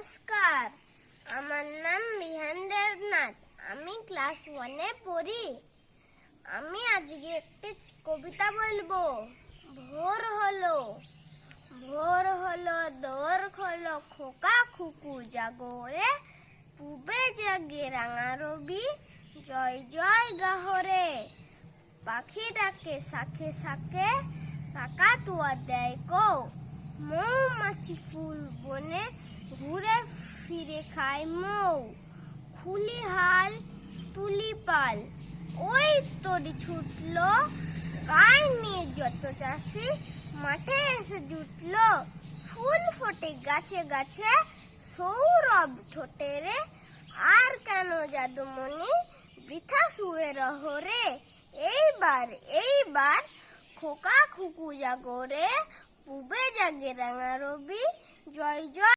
নমস্কার, আমার নাম বিহান দেবনাথ। আমি ক্লাস 1-এ পড়ি। আমি আজকে একটি কবিতা বলবো। ভোর হলো, ভোর হলো, দোর খোলো, খোকা খুকু জাগো রে, পূবে জাগে রাঙা রবি, জয় জয় গাহরে। পাখি ডাকে শাখে শাখে, কাকাতুয়া দেয় কো, মৌমাছি ফুল বনে ঘুরে ফিরে খায় মৌ। খুলি হাল তুলি পাল, ওই তরি ছুটলো, গায়ে নিয়ে যত চাষি মাঠে এসে জুটলো। ফুল ফোটে গাছে গাছে, সৌরভ ছোটে রে, আর কেন জাদুমণি বৃথা শুয়ে রহ রে। এইবার খোকা খুকু জাগো রে, পূবে জাগে রাঙা রবি, জয় জয়।